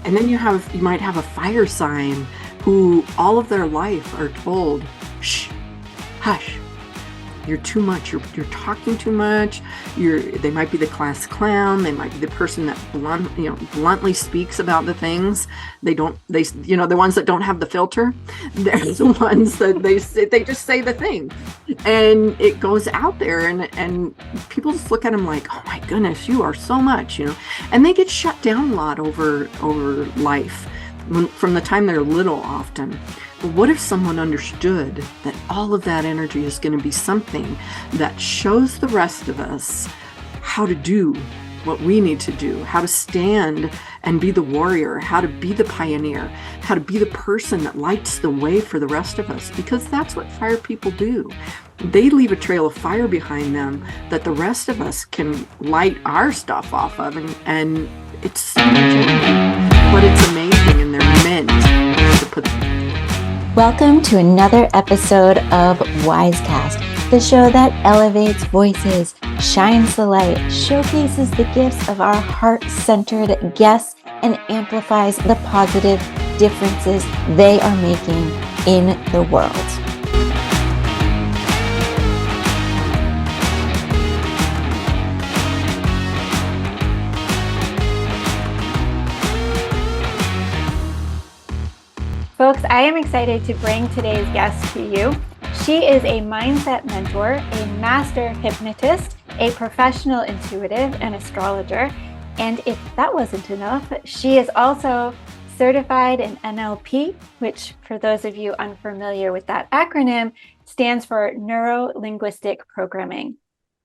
And then you might have a fire sign who all of their life are told, shh, hush, you're too much, you're talking too much. They might be the class clown, they might be the person that bluntly speaks about the things. The ones that don't have the filter, they're the ones that they just say the thing. And it goes out there and people just look at them like, oh my goodness, you are so much, and they get shut down a lot over life from the time they're little often. But what if someone understood that all of that energy is going to be something that shows the rest of us how to do what we need to do, how to stand and be the warrior, how to be the pioneer, how to be the person that lights the way for the rest of us, because that's what fire people do. They leave a trail of fire behind them that the rest of us can light our stuff off of, and it's so much energy, but it's amazing, and they're meant to put. Welcome to another episode of WyzeCast, the show that elevates voices, shines the light, showcases the gifts of our heart-centered guests, and amplifies the positive differences they are making in the world. Folks, I am excited to bring today's guest to you. She is a mindset mentor, a master hypnotist, a professional intuitive, and astrologer. And if that wasn't enough, she is also certified in NLP, which for those of you unfamiliar with that acronym, stands for Neuro-Linguistic Programming.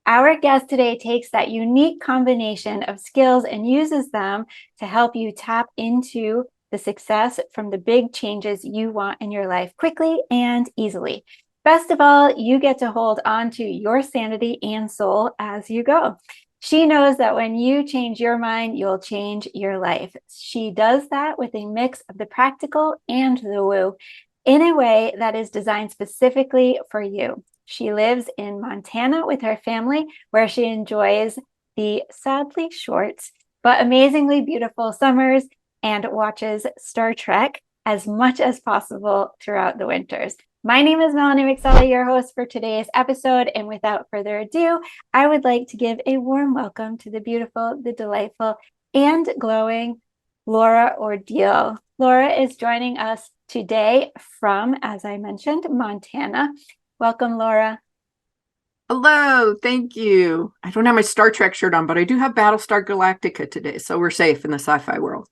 Our guest today takes that unique combination of skills and uses them to help you tap into the success from the big changes you want in your life quickly and easily. Best of all, you get to hold on to your sanity and soul as you go. She knows that when you change your mind, you'll change your life. She does that with a mix of the practical and the woo in a way that is designed specifically for you. She lives in Montana with her family, where she enjoys the sadly short but amazingly beautiful summers and watches Star Trek as much as possible throughout the winters. My name is Melanie McSally, your host for today's episode, and without further ado, I would like to give a warm welcome to the beautiful, the delightful, and glowing Laura Ordile. Laura is joining us today from, as I mentioned, Montana. Welcome, Laura. Hello, thank you. I don't have my Star Trek shirt on, but I do have Battlestar Galactica today, so we're safe in the sci-fi world.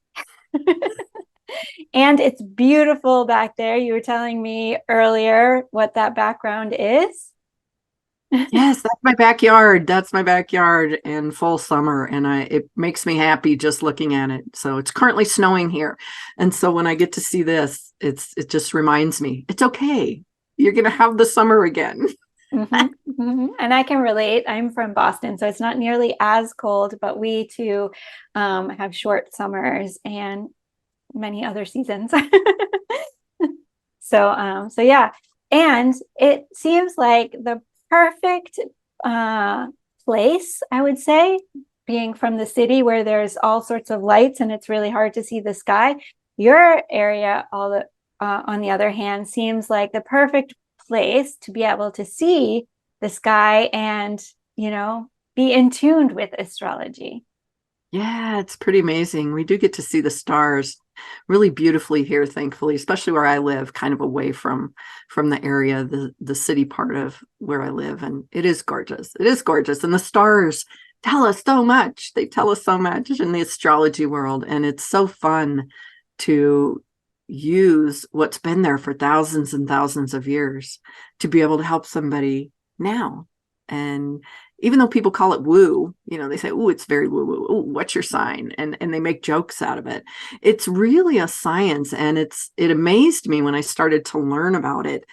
And it's beautiful back there. You were telling me earlier what that background is. Yes, that's my backyard. That's my backyard in full summer, and it makes me happy just looking at it. So it's currently snowing here, and so when I get to see this, it just reminds me it's okay. You're gonna have the summer again. Mm-hmm, mm-hmm. And I can relate. I'm from Boston, so it's not nearly as cold, but we too have short summers and many other seasons. So yeah, and it seems like the perfect place, I would say, being from the city where there's all sorts of lights and it's really hard to see the sky. Your area, on the other hand, seems like the perfect place to be able to see the sky and, be in tune with astrology. Yeah, it's pretty amazing. We do get to see the stars really beautifully here, thankfully, especially where I live, kind of away from the area, the city part of where I live. And it is gorgeous. It is gorgeous. And the stars tell us so much. They tell us so much in the astrology world. And it's so fun to use what's been there for thousands and thousands of years to be able to help somebody now. And even though people call it woo, they say, "Oh, it's very woo woo. Oh, what's your sign?" And they make jokes out of it. It's really a science, and it amazed me when I started to learn about it,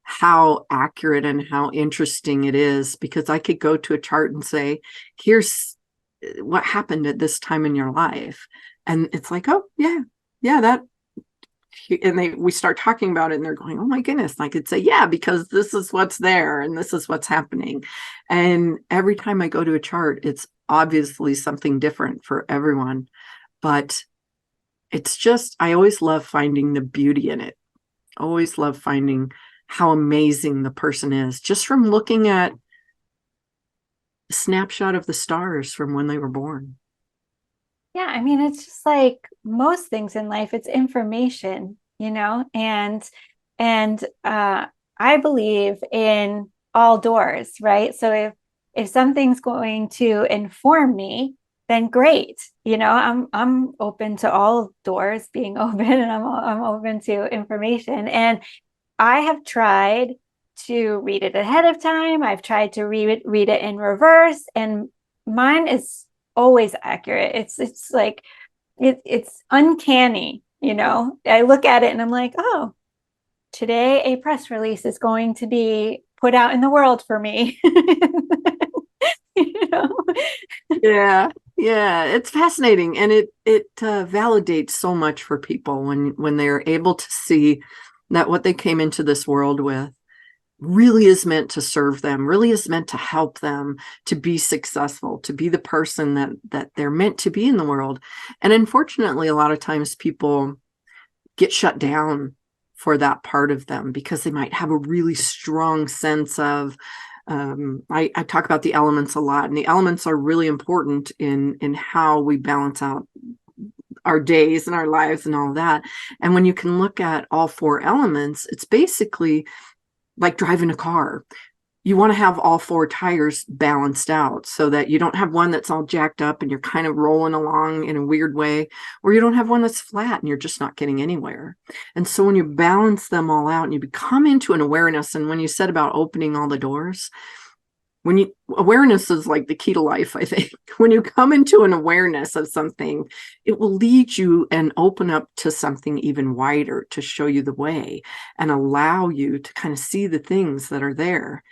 how accurate and how interesting it is, because I could go to a chart and say, "Here's what happened at this time in your life," and it's like, "Oh, yeah, that." And we start talking about it and they're going, "Oh my goodness." And I could say, "Yeah, because this is what's there and this is what's happening." And every time I go to a chart, it's obviously something different for everyone, but it's just, I always love finding the beauty in it. Always love finding how amazing the person is just from looking at a snapshot of the stars from when they were born. Yeah, I mean, it's just like most things in life, it's information, you know, and I believe in all doors, right? So if something's going to inform me, then great. You know, I'm open to all doors being open, and I'm open to information. And I have tried to read it ahead of time. I've tried to read it in reverse, and mine is always accurate. It's like it's uncanny, you know. I look at it and I'm like, oh, today a press release is going to be put out in the world for me. You know? Yeah, it's fascinating, and it validates so much for people when they're able to see that what they came into this world with really is meant to serve them, really is meant to help them to be successful, to be the person that they're meant to be in the world. And unfortunately, a lot of times people get shut down for that part of them because they might have a really strong sense of, I talk about the elements a lot, and the elements are really important in how we balance out our days and our lives and all that. And when you can look at all four elements, it's basically like driving a car. You want to have all four tires balanced out so that you don't have one that's all jacked up and you're kind of rolling along in a weird way, or you don't have one that's flat and you're just not getting anywhere. And so when you balance them all out and you become into an awareness, and when you said about opening all the doors, awareness is like the key to life, I think. When you come into an awareness of something, it will lead you and open up to something even wider to show you the way and allow you to kind of see the things that are there.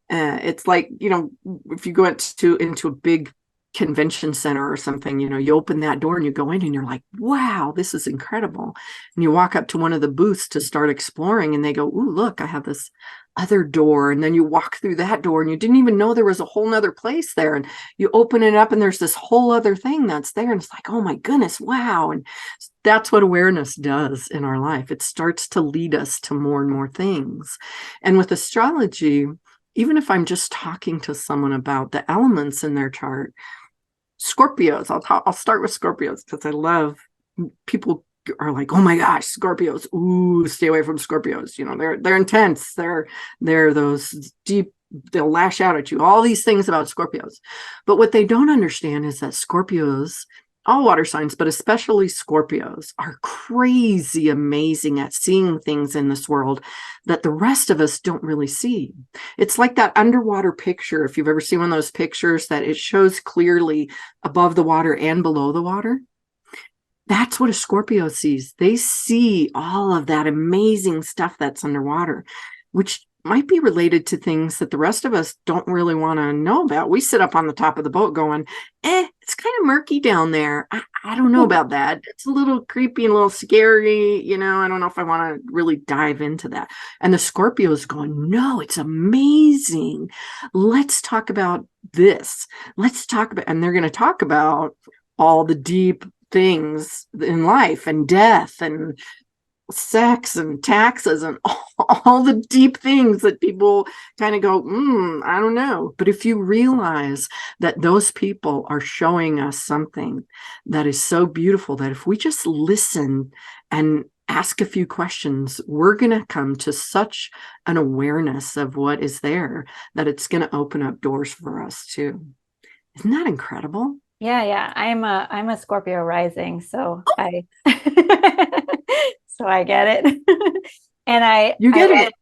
It's like, you know, if you go into a big convention center or something, you know, you open that door and you go in and you're like, wow, this is incredible. And you walk up to one of the booths to start exploring and they go, ooh, look, I have this other door. And then you walk through that door and you didn't even know there was a whole nother place there. And you open it up and there's this whole other thing that's there. And it's like, oh my goodness, wow. And that's what awareness does in our life. It starts to lead us to more and more things. And with astrology, even if I'm just talking to someone about the elements in their chart, Scorpios, I'll start with Scorpios because I love, people are like, oh my gosh, Scorpios, ooh, stay away from Scorpios. You know, they're intense. They're those deep, they'll lash out at you, all these things about Scorpios. But what they don't understand is that Scorpios, all water signs, but especially Scorpios, are crazy amazing at seeing things in this world that the rest of us don't really see. It's like that underwater picture. If you've ever seen one of those pictures that it shows clearly above the water and below the water, that's what a Scorpio sees. They see all of that amazing stuff that's underwater, which might be related to things that the rest of us don't really want to know about. We sit up on the top of the boat going, it's kind of murky down there. I don't know about that. It's a little creepy and a little scary. You know, I don't know if I want to really dive into that. And the Scorpio is going, no, it's amazing. Let's talk about this. Let's talk about, and they're going to talk about all the deep things in life and death and sex and taxes and all the deep things that people kind of go, I don't know. But if you realize that those people are showing us something that is so beautiful, that if we just listen and ask a few questions, we're going to come to such an awareness of what is there that it's going to open up doors for us too. Isn't that incredible? Yeah. I'm a Scorpio rising, so I so I get it. And You get it.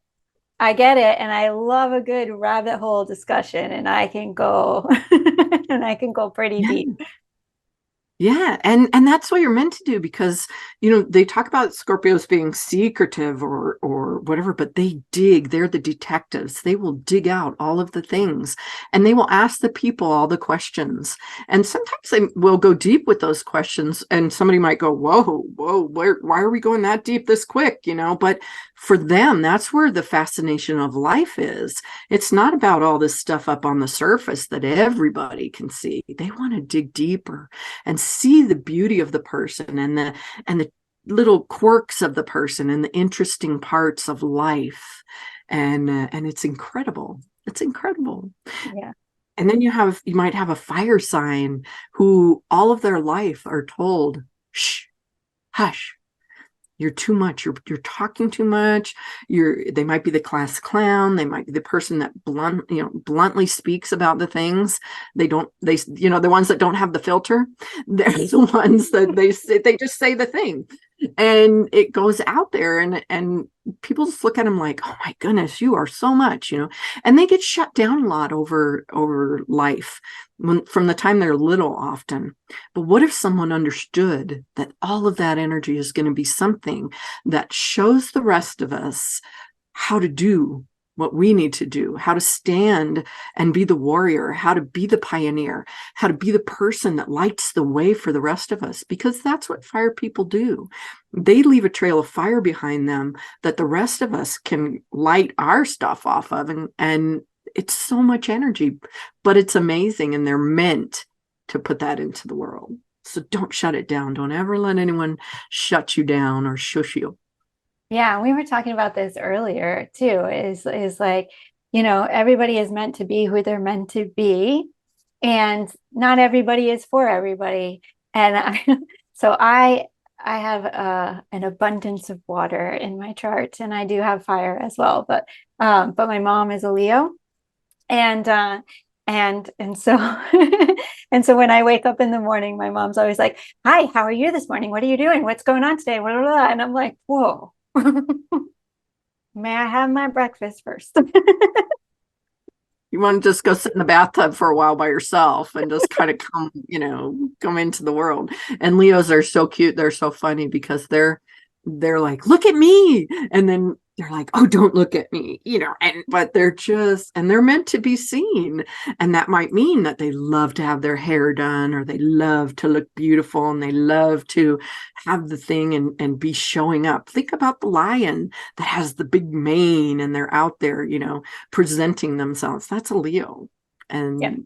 I get it, and I love a good rabbit hole discussion, and I can go and I can go pretty deep. Yeah, and that's what you're meant to do, because you know they talk about Scorpios being secretive or whatever, but they dig. They're the detectives. They will dig out all of the things, and they will ask the people all the questions. And sometimes they will go deep with those questions, and somebody might go, "Whoa, why are we going that deep this quick?" You know, but for them, that's where the fascination of life is. It's not about all this stuff up on the surface that everybody can see. They want to dig deeper and see the beauty of the person and the little quirks of the person and the interesting parts of life. And it's incredible. It's incredible. Yeah. And then you might have a fire sign who all of their life are told, shh, hush, you're too much. You're talking too much. They might be the class clown. They might be the person that bluntly speaks about the things. The ones that don't have the filter. They're the ones that they just say the thing. And it goes out there and people just look at them like, oh my goodness, you are so much, and they get shut down a lot over life from the time they're little often. But what if someone understood that all of that energy is going to be something that shows the rest of us how to do what we need to do, how to stand and be the warrior, how to be the pioneer, how to be the person that lights the way for the rest of us, because that's what fire people do. They leave a trail of fire behind them that the rest of us can light our stuff off of. And it's so much energy, but it's amazing. And they're meant to put that into the world. So don't shut it down. Don't ever let anyone shut you down or shush you. Yeah, we were talking about this earlier too, is like, everybody is meant to be who they're meant to be, and not everybody is for everybody. And I have an abundance of water in my chart, and I do have fire as well, but my mom is a Leo, and so and so when I wake up in the morning, my mom's always like, "Hi, how are you this morning? What are you doing? What's going on today?" Blah, blah, blah. And I'm like, whoa. May I have my breakfast first? You want to just go sit in the bathtub for a while by yourself and just kind of come into the world. And Leos are so cute. They're so funny because they're like, look at me. And then they're like, oh, don't look at me, but they're meant to be seen. And that might mean that they love to have their hair done, or they love to look beautiful, and they love to have the thing and be showing up. Think about the lion that has the big mane and they're out there, presenting themselves. That's a Leo. And yeah.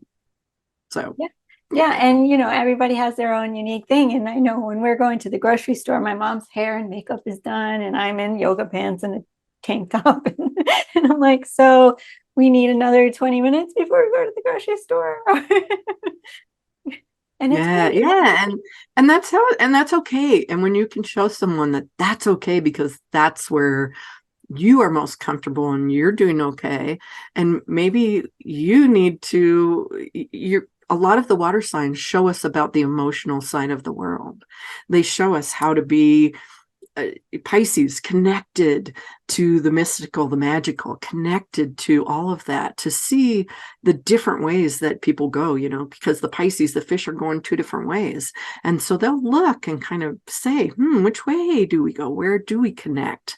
So. Yeah. Yeah. And, everybody has their own unique thing. And I know when we're going to the grocery store, my mom's hair and makeup is done, and I'm in yoga pants and a tank top. And I'm like, so we need another 20 minutes before we go to the grocery store. And and that's okay. And when you can show someone that that's okay, because that's where you are most comfortable and you're doing okay. And maybe you need to, a lot of the water signs show us about the emotional side of the world. They show us how to be Pisces, connected to the mystical, the magical, connected to all of that, to see the different ways that people go, because the Pisces, the fish, are going two different ways. And so they'll look and kind of say, which way do we go? Where do we connect?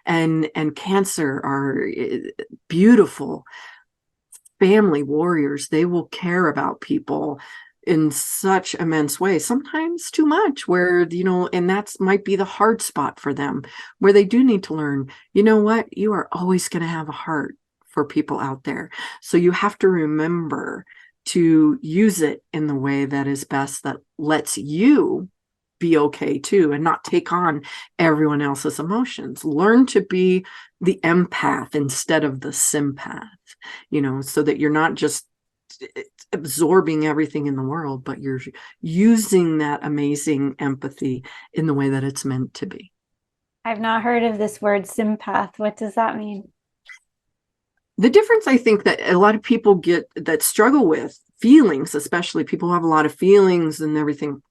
And Cancer are beautiful family warriors. They will care about people in such immense ways, sometimes too much, where, and that's might be the hard spot for them, where they do need to learn, what, you are always going to have a heart for people out there. So you have to remember to use it in the way that is best, that lets you be okay too, and not take on everyone else's emotions. Learn to be the empath instead of the sympath, so that you're not just absorbing everything in the world, but you're using that amazing empathy in the way that it's meant to be. I've not heard of this word sympath. What does that mean? The difference, I think, that a lot of people that struggle with feelings, especially people who have a lot of feelings and everything,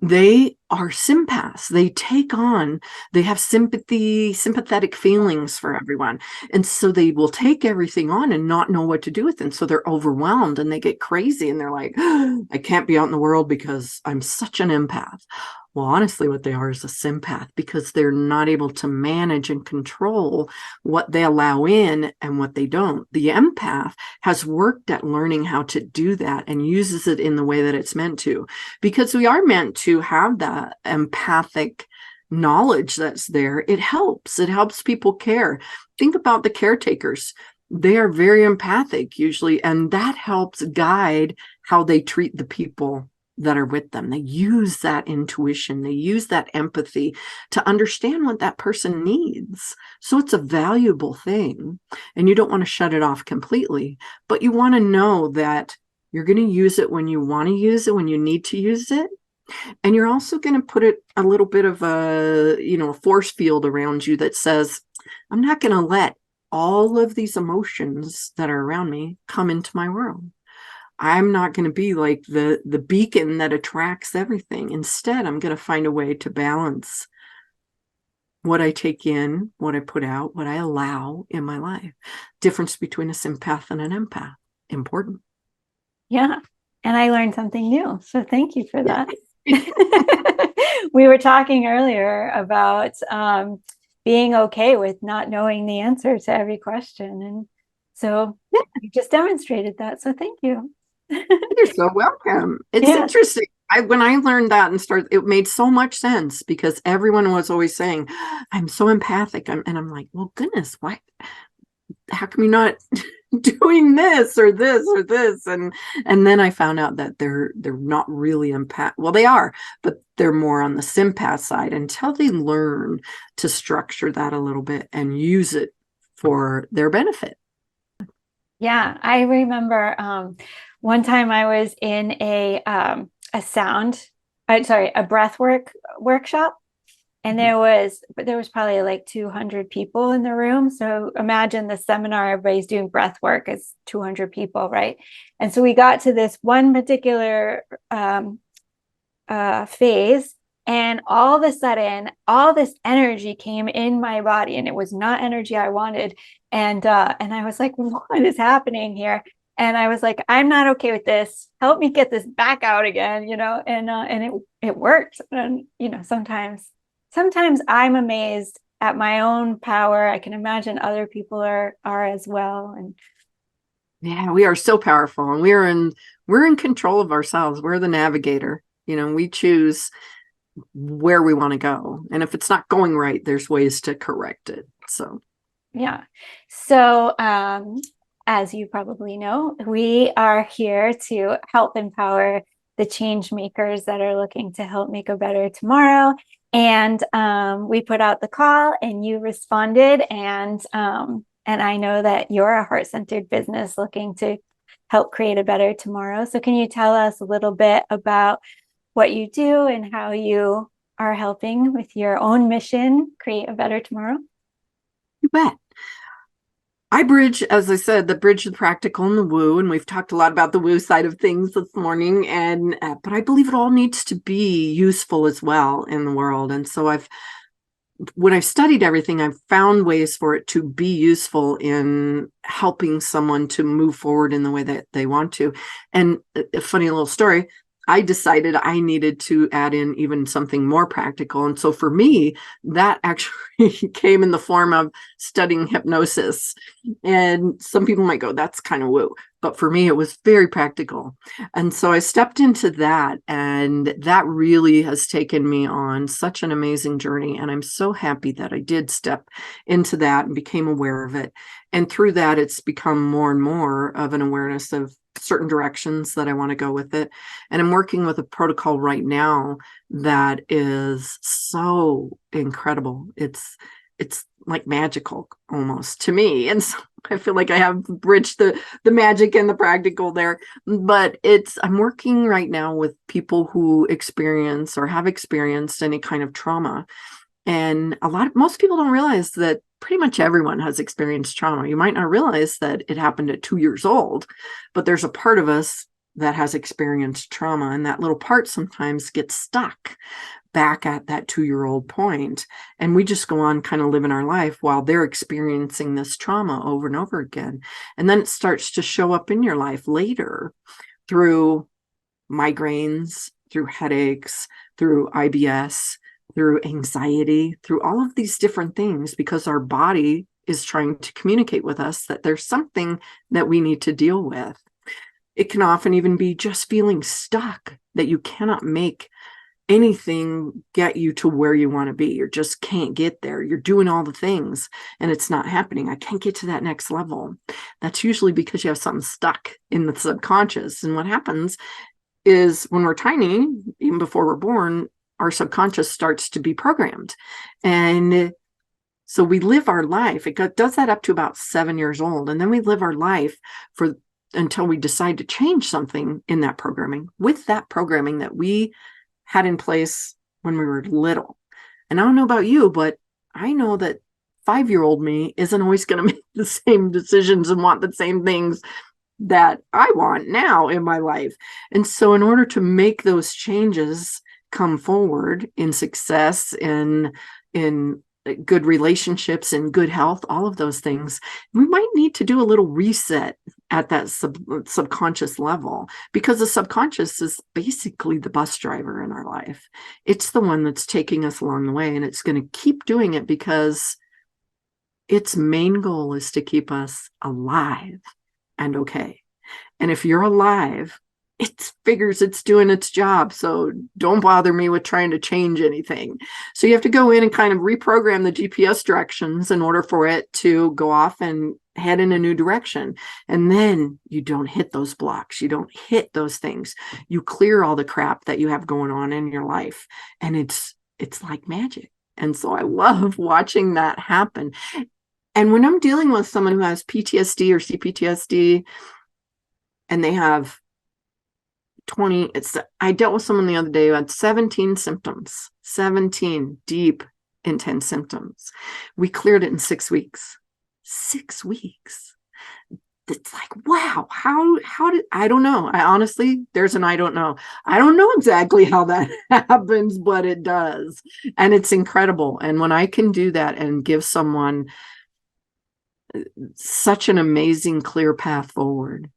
they are sympaths. They have sympathetic feelings for everyone. And so they will take everything on and not know what to do with it. And so they're overwhelmed and they get crazy and they're like, I can't be out in the world because I'm such an empath. Well, honestly, what they are is a sympath, because they're not able to manage and control what they allow in and what they don't. The empath has worked at learning how to do that and uses it in the way that it's meant to, because we are meant to have that empathic knowledge that's there, it helps. It helps people care. Think about the caretakers. They are very empathic usually, and that helps guide how they treat the people that are with them. They use that intuition, they use that empathy to understand what that person needs. So it's a valuable thing, and you don't want to shut it off completely, but you want to know that you're going to use it when you want to use it, when you need to use it. And you're also going to put it a little bit of a force field around you that says, I'm not going to let all of these emotions that are around me come into my world. I'm not going to be like the beacon that attracts everything. Instead, I'm going to find a way to balance what I take in, what I put out, what I allow in my life. Difference between a sympath and an empath. Important. Yeah. And I learned something new. So thank you for that. We were talking earlier about being okay with not knowing the answer to every question. And so you just demonstrated that. So thank you. You're so welcome. It's interesting. When I learned that and started, it made so much sense because everyone was always saying, I'm so empathic. And I'm like, well, goodness, why? How come you're not doing this or this or this? And then I found out that they're not really empath. Well, they are, but they're more on the sympath side until they learn to structure that a little bit and use it for their benefit. Yeah, I remember one time I was in a breath work workshop, and there was probably like 200 people in the room. So imagine the seminar, everybody's doing breath work, it's 200 people, right? And so we got to this one particular phase, and all of a sudden, all this energy came in my body, and it was not energy I wanted. And I was like, what is happening here? And I was like, I'm not okay with this. Help me get this back out again, and it worked. And sometimes I'm amazed at my own power. I can imagine other people are as well. And yeah, we are so powerful, and we're in control of ourselves. We're the navigator. We choose where we want to go. And if it's not going right, there's ways to correct it. So, yeah. So, as you probably know, we are here to help empower the change makers that are looking to help make a better tomorrow. And we put out the call and you responded. And I know that you're a heart-centered business looking to help create a better tomorrow. So can you tell us a little bit about what you do and how you are helping with your own mission, create a better tomorrow? You bet. I bridge, as I said, the practical and the woo, and we've talked a lot about the woo side of things this morning. And but I believe it all needs to be useful as well in the world. And so when I've studied everything, I've found ways for it to be useful in helping someone to move forward in the way that they want to. And a funny little story. I decided I needed to add in even something more practical. And so for me, that actually came in the form of studying hypnosis. And some people might go, that's kind of woo. But for me, it was very practical. And so I stepped into that, and that really has taken me on such an amazing journey. And I'm so happy that I did step into that and became aware of it. And through that, it's become more and more of an awareness of certain directions that I want to go with it. And I'm working with a protocol right now that is so incredible. It's like magical almost to me. And so I feel like I have bridged the magic and the practical there. But I'm working right now with people who experience or have experienced any kind of trauma. And most people don't realize that pretty much everyone has experienced trauma. You might not realize that it happened at 2 years old, but there's a part of us that has experienced trauma, and that little part sometimes gets stuck back at that 2-year-old point. And we just go on kind of living our life while they're experiencing this trauma over and over again. And then it starts to show up in your life later through migraines, through headaches, through IBS, through anxiety, through all of these different things, because our body is trying to communicate with us that there's something that we need to deal with. It can often even be just feeling stuck, that you cannot make anything get you to where you want to be. You just can't get there. You're doing all the things and it's not happening. I can't get to that next level. That's usually because you have something stuck in the subconscious. And what happens is when we're tiny, even before we're born, our subconscious starts to be programmed. And so we live our life. It does that up to about 7 years old. And then we live our life until we decide to change something in that programming, with that programming that we had in place when we were little. And I don't know about you, but I know that 5-year-old me isn't always going to make the same decisions and want the same things that I want now in my life. And so in order to make those changes come forward in success, in good relationships and good health, all of those things, we might need to do a little reset at that subconscious level, because the subconscious is basically the bus driver in our life. It's the one that's taking us along the way, and it's going to keep doing it because its main goal is to keep us alive and okay. And if you're alive, it figures it's doing its job. So don't bother me with trying to change anything. So you have to go in and kind of reprogram the GPS directions in order for it to go off and head in a new direction. And then you don't hit those blocks. You don't hit those things. You clear all the crap that you have going on in your life. And it's like magic. And so I love watching that happen. And when I'm dealing with someone who has PTSD or CPTSD, and they have I dealt with someone the other day who had 17 symptoms, 17 deep, intense symptoms. We cleared it in 6 weeks. 6 weeks. It's like, wow, how did, I don't know. I honestly, I don't know. I don't know exactly how that happens, but it does. And it's incredible. And when I can do that and give someone such an amazing, clear path forward,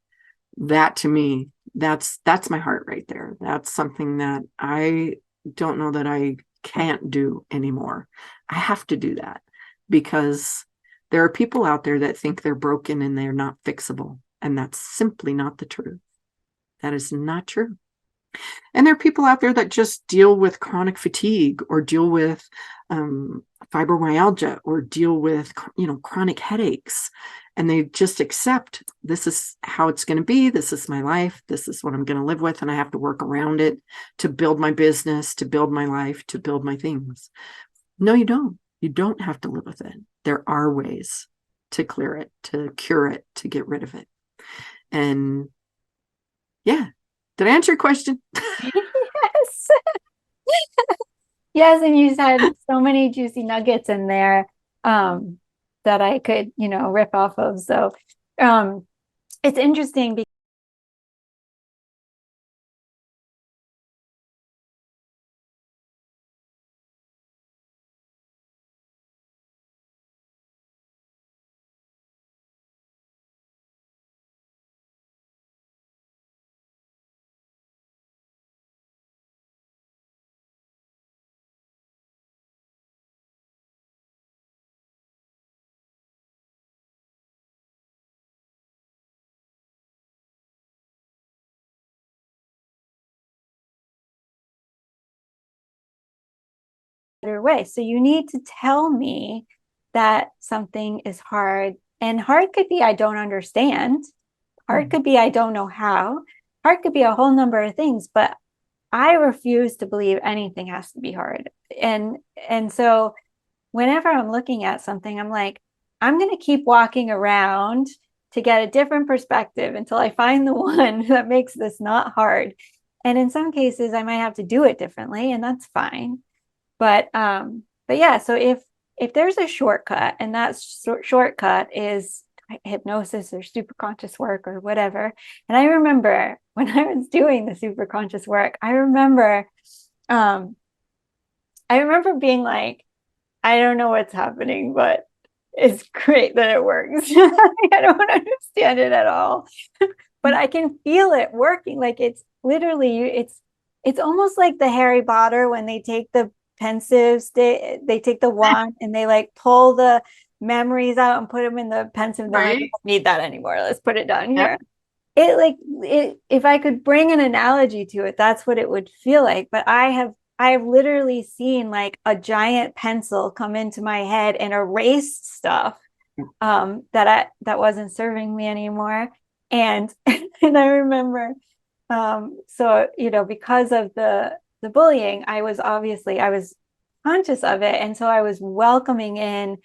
that to me, that's my heart right there. That's something that I don't know that I can't do anymore. I have to do that because there are people out there that think they're broken and they're not fixable. And that's simply not the truth. That is not true. And there are people out there that just deal with chronic fatigue or deal with fibromyalgia or deal with, chronic headaches. And they just accept this is how it's going to be. This is my life. This is what I'm going to live with. And I have to work around it to build my business, to build my life, to build my things. No, you don't. You don't have to live with it. There are ways to clear it, to cure it, to get rid of it. And yeah. Did I answer your question? Yes. Yes, and you said so many juicy nuggets in there that I could, rip off of. So it's interesting because way. So you need to tell me that something is hard. And hard could be I don't understand. Hard could be I don't know how. Hard could be a whole number of things, but I refuse to believe anything has to be hard. And so whenever I'm looking at something, I'm like, I'm going to keep walking around to get a different perspective until I find the one that makes this not hard. And in some cases, I might have to do it differently, and that's fine. But yeah, so if there's a shortcut, and that shortcut is hypnosis or superconscious work or whatever. And I remember when I was doing the superconscious work, I remember being like, I don't know what's happening, but it's great that it works. I don't understand it at all, but I can feel it working. Like it's literally, it's almost like the Harry Potter when they take the pensives, they take the wand and they like pull the memories out and put them in the pensive. They're like, I don't need that anymore. Let's put it down here. If I could bring an analogy to it, that's what it would feel like. But I I've literally seen like a giant pencil come into my head and erase stuff that wasn't serving me anymore. And and I remember, so because of the bullying, I was conscious of it, and so I was welcoming in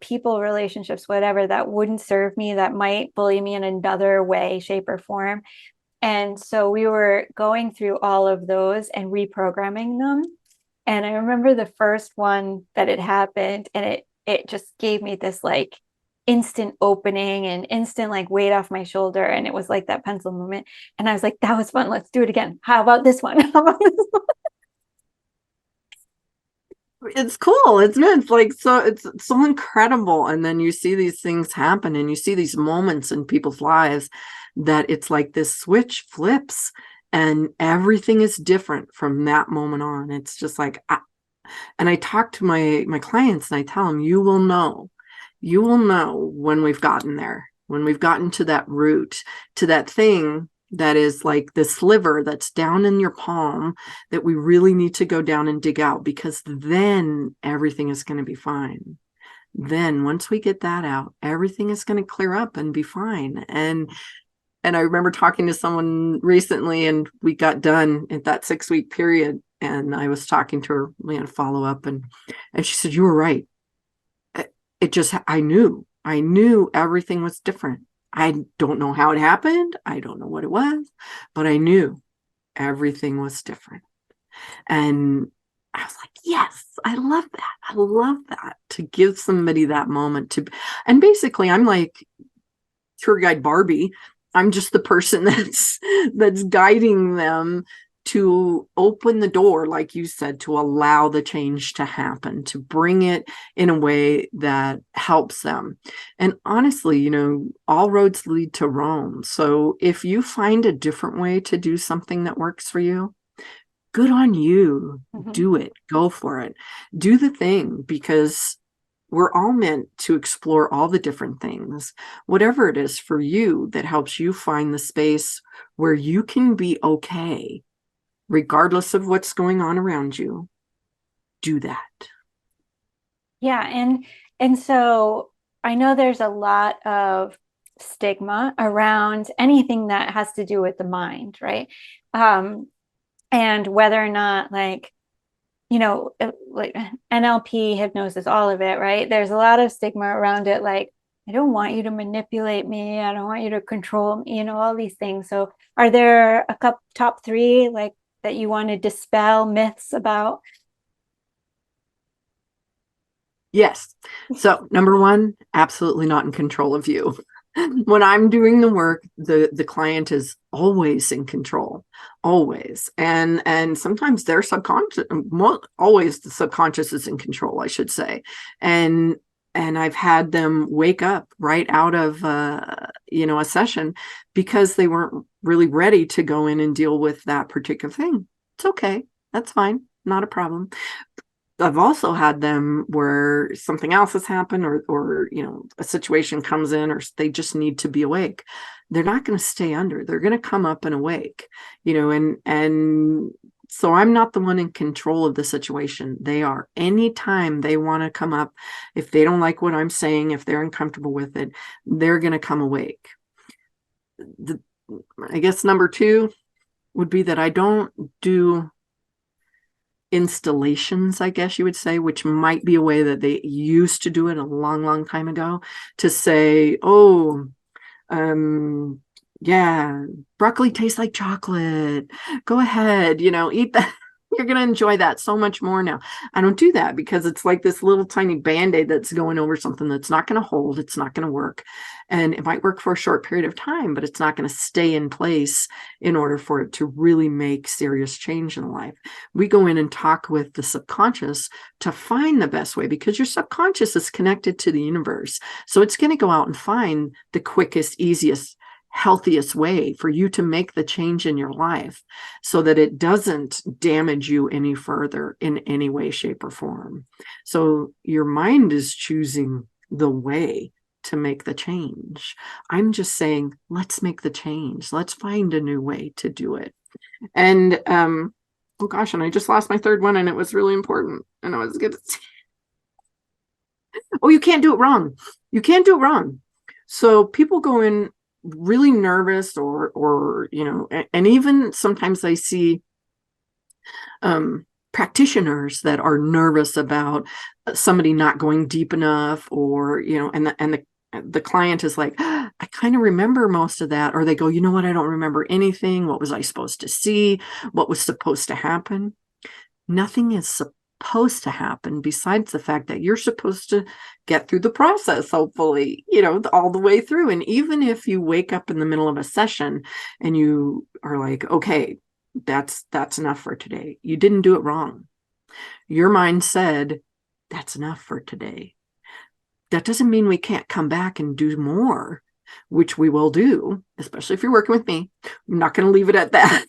people, relationships, whatever, that wouldn't serve me, that might bully me in another way, shape, or form. And so we were going through all of those and reprogramming them. And I remember the first one that had happened, and it just gave me this like instant opening and instant like weight off my shoulder. And it was like that pencil movement. And I was like, that was fun. Let's do it again. How about this one? How about this one? It's cool, isn't it? It's like, so it's so incredible. And then you see these things happen, and you see these moments in people's lives that it's like this switch flips and everything is different from that moment on. It's just like, and I talk to my clients and I tell them, you will know when we've gotten there, when we've gotten to that root, to that thing that is like the sliver that's down in your palm that we really need to go down and dig out, because then everything is going to be fine. Then once we get that out, everything is going to clear up and be fine. And I remember talking to someone recently, and we got done at that 6-week period, and I was talking to her, follow up, and she said, you were right. It just, I knew everything was different. I don't know how it happened. I don't know what it was, but I knew everything was different. And I was like, yes, I love that. I love that, to give somebody that moment to, and basically I'm like tour guide Barbie. I'm just the person that's guiding them to open the door, like you said, to allow the change to happen, to bring it in a way that helps them. And honestly, all roads lead to Rome. So if you find a different way to do something that works for you, good on you. Mm-hmm. Do it. Go for it. Do the thing, because we're all meant to explore all the different things, whatever it is for you that helps you find the space where you can be okay, regardless of what's going on around you. Do that. Yeah. And so I know there's a lot of stigma around anything that has to do with the mind, right? And whether or not like NLP, hypnosis, all of it, right? There's a lot of stigma around it. Like, I don't want you to manipulate me. I don't want you to control me, all these things. So are there a couple top 3 like that you want to dispel myths about? Yes. So number 1, absolutely not in control of you. When I'm doing the work, the client is always in control, always. And sometimes their subconscious, always the subconscious is in control, I should say. And I've had them wake up right out of, a session because they weren't really ready to go in and deal with that particular thing. It's okay. That's fine. Not a problem. I've also had them where something else has happened, or a situation comes in, or they just need to be awake. They're not going to stay under. They're going to come up and awake, and so I'm not the one in control of the situation. They are. Anytime they want to come up, if they don't like what I'm saying, if they're uncomfortable with it, they're going to come awake. I guess number 2 would be that I don't do installations, I guess you would say, which might be a way that they used to do it a long, long time ago, to say, yeah, broccoli tastes like chocolate. Go ahead, eat that. You're going to enjoy that so much more now. I don't do that because it's like this little tiny Band-Aid that's going over something that's not going to hold. It's not going to work. And it might work for a short period of time, but it's not going to stay in place in order for it to really make serious change in life. We go in and talk with the subconscious to find the best way, because your subconscious is connected to the universe. So it's going to go out and find the quickest, easiest, healthiest way for you to make the change in your life so that it doesn't damage you any further in any way, shape, or form. So your mind is choosing the way to make the change. I'm just saying, let's make the change. Let's find a new way to do it. And Oh gosh, and I just lost my third one, and it was really important. And I was going to say, oh, you can't do it wrong. You can't do it wrong. So people go in really nervous, or and even sometimes I see practitioners that are nervous about somebody not going deep enough, or and the client is like, I kind of remember most of that, or they go, you know what, I don't remember anything. What was I supposed to see? What was supposed to happen? Nothing is supposed to happen besides the fact that you're supposed to get through the process, hopefully, all the way through. And even if you wake up in the middle of a session and you are like, okay, that's enough for today, you didn't do it wrong. Your mind said that's enough for today. That doesn't mean we can't come back and do more, which we will do, especially if you're working with me. I'm not going to leave it at that.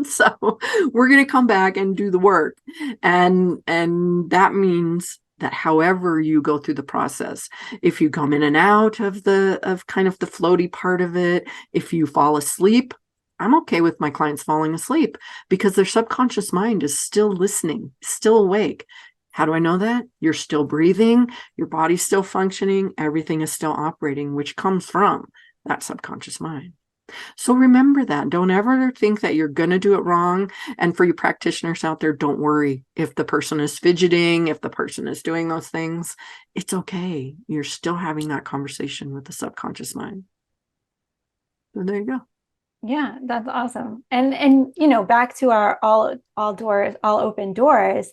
So we're going to come back and do the work. And that means that however you go through the process, if you come in and out of kind of the floaty part of it, if you fall asleep, I'm okay with my clients falling asleep because their subconscious mind is still listening, still awake. How do I know that? You're still breathing, your body's still functioning, everything is still operating, which comes from that subconscious mind. So remember that. Don't ever think that you're going to do it wrong. And for you practitioners out there, don't worry if the person is fidgeting, if the person is doing those things. It's okay. You're still having that conversation with the subconscious mind. So there you go. Yeah, that's awesome. And back to our all doors, all open doors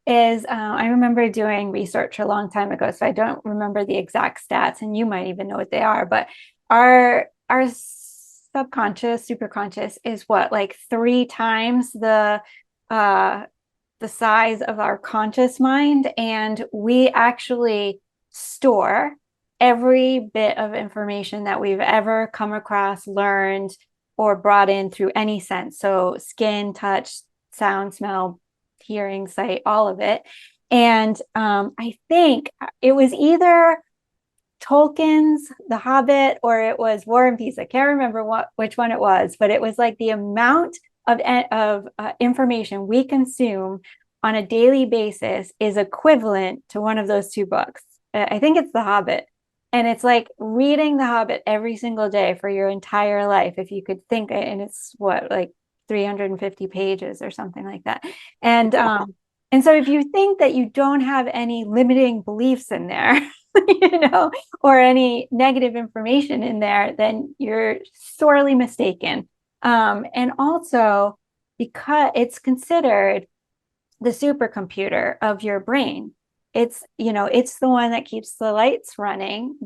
is I remember doing research a long time ago, so I don't remember the exact stats, and you might even know what they are, but our subconscious, superconscious is what, like 3 times the size of our conscious mind, and we actually store every bit of information that we've ever come across, learned, or brought in through any sense. So skin, touch, sound, smell, hearing, sight, all of it. And I think it was either Tolkien's The Hobbit or it was War and Peace. I can't remember which one it was, but it was like the amount of information we consume on a daily basis is equivalent to one of those 2 books. I think it's The Hobbit. And it's like reading The Hobbit every single day for your entire life, if you could think, and it's what, like 350 pages or something like that. And so if you think that you don't have any limiting beliefs in there, or any negative information in there, then you're sorely mistaken. And also because it's considered the supercomputer of your brain. It's the one that keeps the lights running,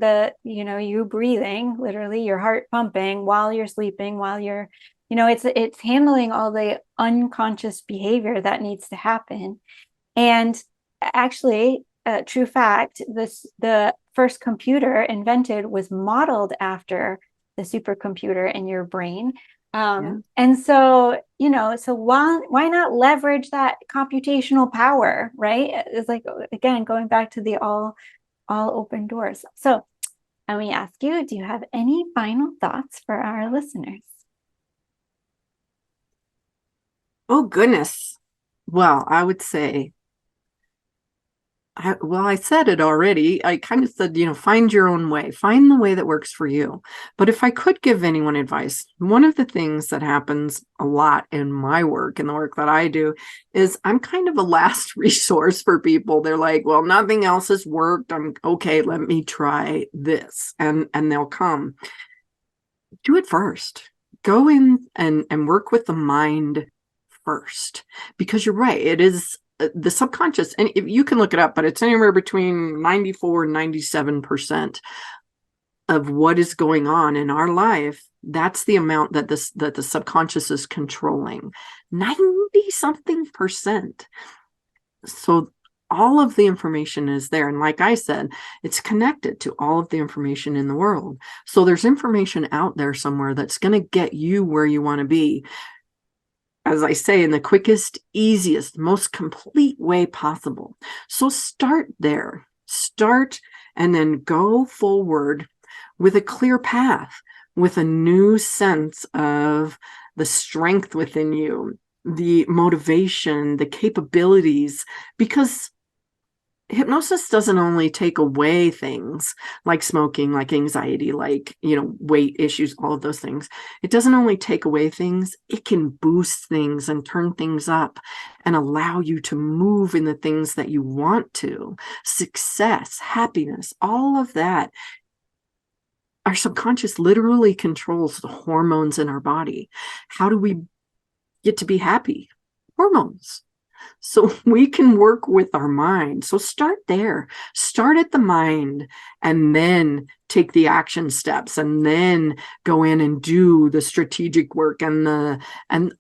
you breathing, literally your heart pumping while you're sleeping, while you're, it's handling all the unconscious behavior that needs to happen. And actually, true fact, the first computer invented was modeled after the supercomputer in your brain. And so, so why not leverage that computational power, right? It's like, again, going back to the all open doors. So let me ask you, do you have any final thoughts for our listeners? Oh, goodness. Well, I would say, I said it already. I kind of said, find your own way, find the way that works for you. But if I could give anyone advice, one of the things that happens a lot in my work and the work that I do is I'm kind of a last resource for people. They're like, well, nothing else has worked. I'm okay. Let me try this. And they'll come. Do it first. Go in and work with the mind first, because you're right. It is the subconscious, and if you can look it up, but it's anywhere between 94 and 97% of what is going on in our life. That's the amount that the subconscious is controlling, 90 something percent. So all of the information is there, and like I said, it's connected to all of the information in the world. So there's information out there somewhere that's going to get you where you want to be, as I say, in the quickest, easiest, most complete way possible. So start there. Start and then go forward with a clear path, with a new sense of the strength within you, the motivation, the capabilities, because hypnosis doesn't only take away things like smoking, like anxiety, like, weight issues, all of those things. It doesn't only take away things, it can boost things and turn things up and allow you to move in the things that you want to. Success, happiness, all of that. Our subconscious literally controls the hormones in our body. How do we get to be happy? Hormones. So we can work with our mind. So start there. Start at the mind and then take the action steps and then go in and do the strategic work and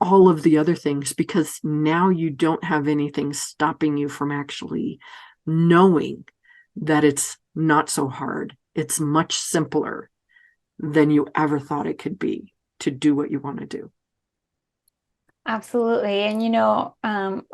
all of the other things, because now you don't have anything stopping you from actually knowing that it's not so hard. It's much simpler than you ever thought it could be to do what you want to do. Absolutely. And,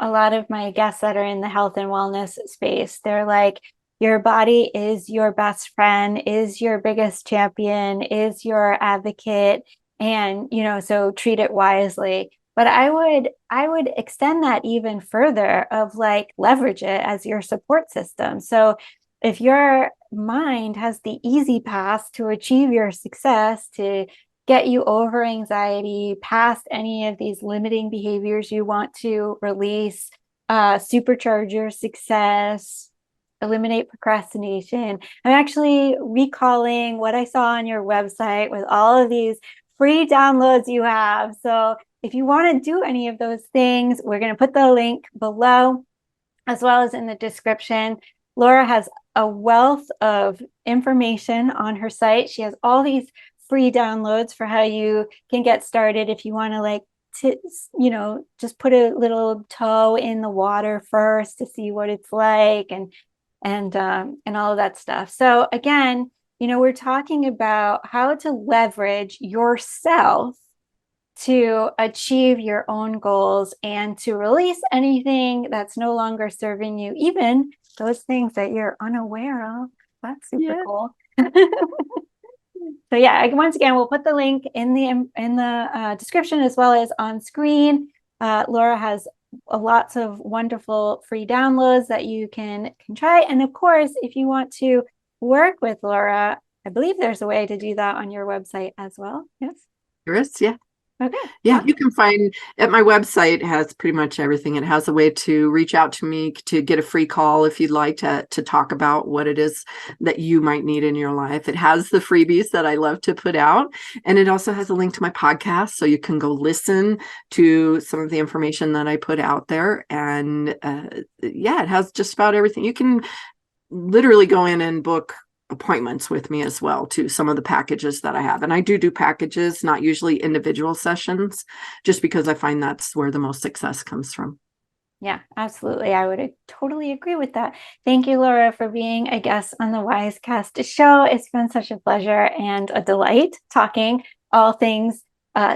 a lot of my guests that are in the health and wellness space, they're like, your body is your best friend, is your biggest champion, is your advocate. And, so treat it wisely. But I would extend that even further of like leverage it as your support system. So if your mind has the easy path to achieve your success, to get you over anxiety, past any of these limiting behaviors you want to release, supercharge your success, eliminate procrastination. I'm actually recalling what I saw on your website with all of these free downloads you have. So if you want to do any of those things, we're going to put the link below as well as in the description. Laura has a wealth of information on her site. She has all these free downloads for how you can get started if you want to just put a little toe in the water first to see what it's like and all of that stuff. So again, we're talking about how to leverage yourself to achieve your own goals and to release anything that's no longer serving you, even those things that you're unaware of. That's super cool. So yeah, once again, we'll put the link in the description as well as on screen. Laura has lots of wonderful free downloads that you can try. And of course, if you want to work with Laura, I believe there's a way to do that on your website as well. Yes, there is. Yeah. Okay. Yeah, you can find at my website, it has pretty much everything. It has a way to reach out to me to get a free call if you'd like to talk about what it is that you might need in your life. It has the freebies that I love to put out. And it also has a link to my podcast, so you can go listen to some of the information that I put out there. And it has just about everything. You can literally go in and book appointments with me as well, to some of the packages that I have. And I do packages, not usually individual sessions, just because I find that's where the most success comes from. Yeah, absolutely. I would totally agree with that. Thank you, Laura, for being a guest on the WyzeCast show. It's been such a pleasure and a delight talking all things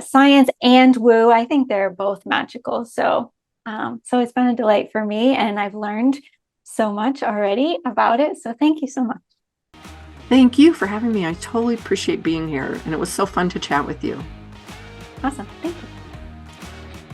science and woo. I think they're both magical. So it's been a delight for me, and I've learned so much already about it. So thank you so much. Thank you for having me. I totally appreciate being here, and it was so fun to chat with you. Awesome. Thank you.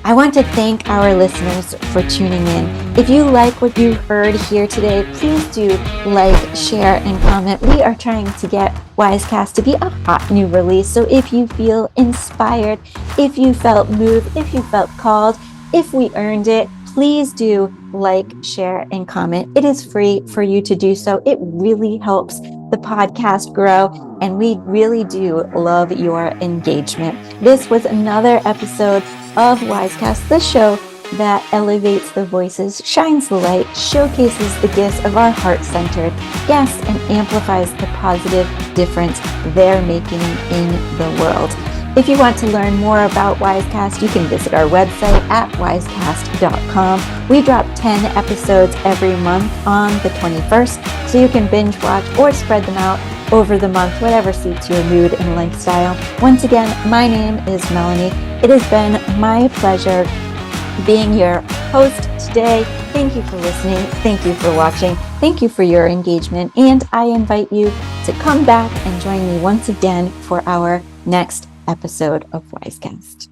I want to thank our listeners for tuning in. If you like what you heard here today, please do like, share, and comment. We are trying to get WyzeCast to be a hot new release. So if you feel inspired, if you felt moved, if you felt called, if we earned it, please do like, share, and comment. It is free for you to do so. It really helps the podcast grow, and we really do love your engagement. This was another episode of WyzeCast, the show that elevates the voices, shines the light, showcases the gifts of our heart-centered guests, and amplifies the positive difference they're making in the world. If you want to learn more about WyzeCast, you can visit our website at wyzecast.com. We drop 10 episodes every month on the 21st, so you can binge watch or spread them out over the month, whatever suits your mood and lifestyle. Once again, my name is Melanie. It has been my pleasure being your host today. Thank you for listening. Thank you for watching. Thank you for your engagement. And I invite you to come back and join me once again for our next episode of WyzeCast.